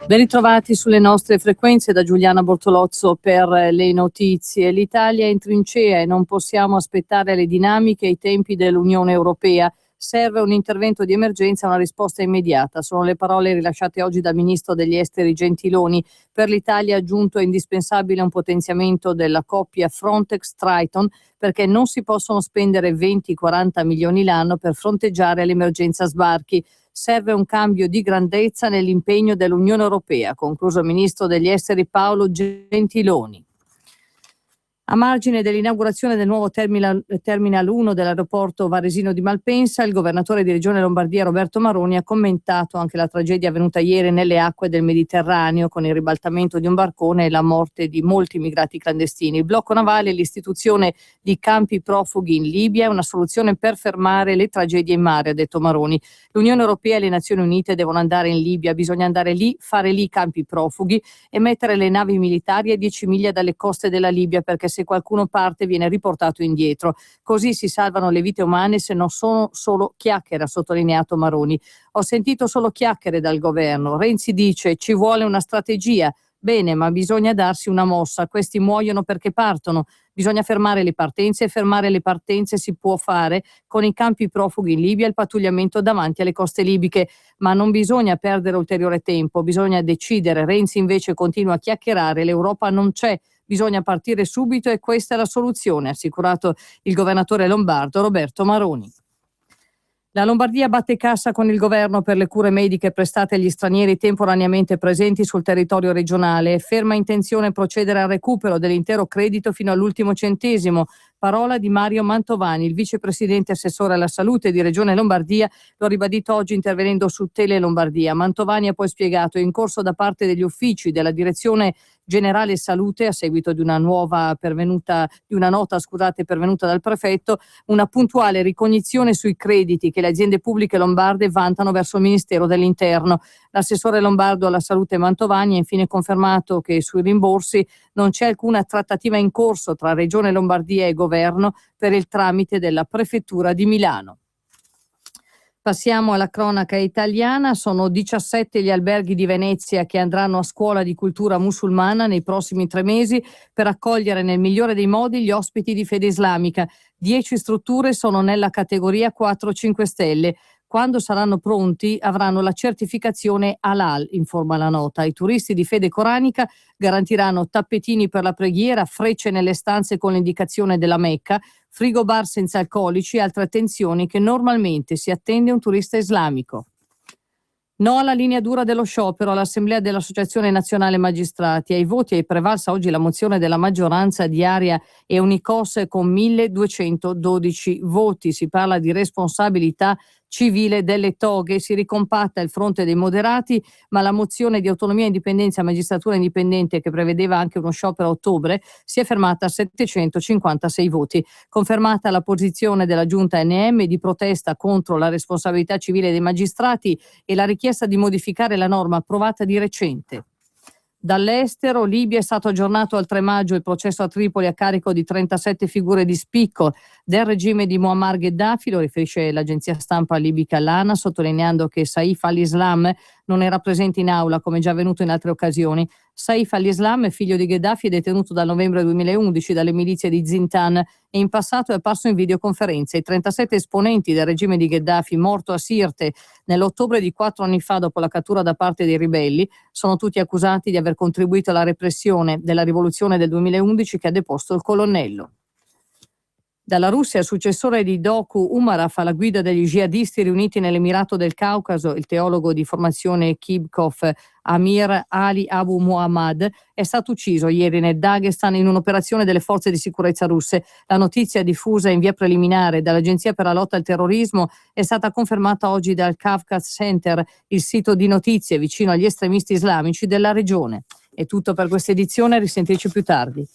Ben ritrovati sulle nostre frequenze da Giuliana Bortolozzo per le notizie. L'Italia è in trincea e non possiamo aspettare le dinamiche e i tempi dell'Unione Europea. Serve un intervento di emergenza e una risposta immediata. Sono le parole rilasciate oggi dal Ministro degli Esteri Gentiloni. Per l'Italia ha aggiunto è indispensabile un potenziamento della coppia Frontex-Triton perché non si possono spendere 20-40 milioni l'anno per fronteggiare l'emergenza sbarchi. Serve un cambio di grandezza nell'impegno dell'Unione Europea, concluso il Ministro degli Esteri Paolo Gentiloni. A margine dell'inaugurazione del nuovo Terminal 1 dell'aeroporto varesino di Malpensa, il governatore di Regione Lombardia Roberto Maroni ha commentato anche la tragedia avvenuta ieri nelle acque del Mediterraneo con il ribaltamento di un barcone e la morte di molti immigrati clandestini. Il blocco navale e l'istituzione di campi profughi in Libia è una soluzione per fermare le tragedie in mare, ha detto Maroni. L'Unione Europea e le Nazioni Unite devono andare in Libia, bisogna andare lì, fare lì campi profughi e mettere le navi militari a 10 miglia dalle coste della Libia, perché se qualcuno parte viene riportato indietro. Così si salvano le vite umane, se non sono solo chiacchiere, ha sottolineato Maroni. Ho sentito solo chiacchiere dal governo. Renzi dice ci vuole una strategia. Bene, ma bisogna darsi una mossa. Questi muoiono perché partono. Bisogna fermare le partenze e fermare le partenze si può fare con i campi profughi in Libia e il pattugliamento davanti alle coste libiche. Ma non bisogna perdere ulteriore tempo, bisogna decidere. Renzi invece continua a chiacchierare, l'Europa non c'è. Bisogna partire subito e questa è la soluzione, ha assicurato il governatore lombardo Roberto Maroni. La Lombardia batte cassa con il governo per le cure mediche prestate agli stranieri temporaneamente presenti sul territorio regionale e ferma intenzione procedere al recupero dell'intero credito fino all'ultimo centesimo. Parola di Mario Mantovani, il vicepresidente assessore alla salute di Regione Lombardia, lo ha ribadito oggi intervenendo su Tele Lombardia. Mantovani ha poi spiegato: è in corso da parte degli uffici della Direzione Generale Salute, a seguito di una nota pervenuta dal prefetto, una puntuale ricognizione sui crediti che le aziende pubbliche lombarde vantano verso il Ministero dell'Interno. L'assessore lombardo alla salute Mantovani ha infine confermato che sui rimborsi non c'è alcuna trattativa in corso tra Regione Lombardia e Governo per il tramite della Prefettura di Milano. Passiamo alla cronaca italiana. Sono 17 gli alberghi di Venezia che andranno a scuola di cultura musulmana nei prossimi 3 mesi per accogliere nel migliore dei modi gli ospiti di fede islamica. 10 strutture sono nella categoria 4-5 stelle. Quando saranno pronti avranno la certificazione Halal, informa la nota. I turisti di fede coranica garantiranno tappetini per la preghiera, frecce nelle stanze con l'indicazione della Mecca, frigobar senza alcolici e altre attenzioni che normalmente si attende un turista islamico. No alla linea dura dello sciopero all'Assemblea dell'Associazione Nazionale Magistrati. Ai voti è prevalsa oggi la mozione della maggioranza di Area e Unicos con 1212 voti. Si parla di responsabilità civile delle toghe. Si ricompatta il fronte dei moderati, ma la mozione di autonomia e indipendenza magistratura indipendente, che prevedeva anche uno sciopero a ottobre, si è fermata a 756 voti. Confermata la posizione della giunta NM di protesta contro la responsabilità civile dei magistrati e la richiesta di modificare la norma approvata di recente. Dall'estero, Libia, è stato aggiornato al 3 maggio il processo a Tripoli a carico di 37 figure di spicco del regime di Muammar Gheddafi, lo riferisce l'agenzia stampa libica Lana, sottolineando che Saif al-Islam non era presente in aula come già avvenuto in altre occasioni. Saif al-Islam, figlio di Gheddafi, è detenuto dal novembre 2011 dalle milizie di Zintan e in passato è apparso in videoconferenza. I 37 esponenti del regime di Gheddafi, morto a Sirte nell'ottobre di 4 anni fa dopo la cattura da parte dei ribelli, sono tutti accusati di aver contribuito alla repressione della rivoluzione del 2011 che ha deposto il colonnello. Dalla Russia, il successore di Doku Umarov alla guida degli jihadisti riuniti nell'Emirato del Caucaso, il teologo di formazione Kibkov Amir Ali Abu Muhammad, è stato ucciso ieri nel Dagestan in un'operazione delle forze di sicurezza russe. La notizia, diffusa in via preliminare dall'Agenzia per la lotta al terrorismo, è stata confermata oggi dal Kavkaz Center, il sito di notizie vicino agli estremisti islamici della regione. È tutto per questa edizione, risentirci più tardi.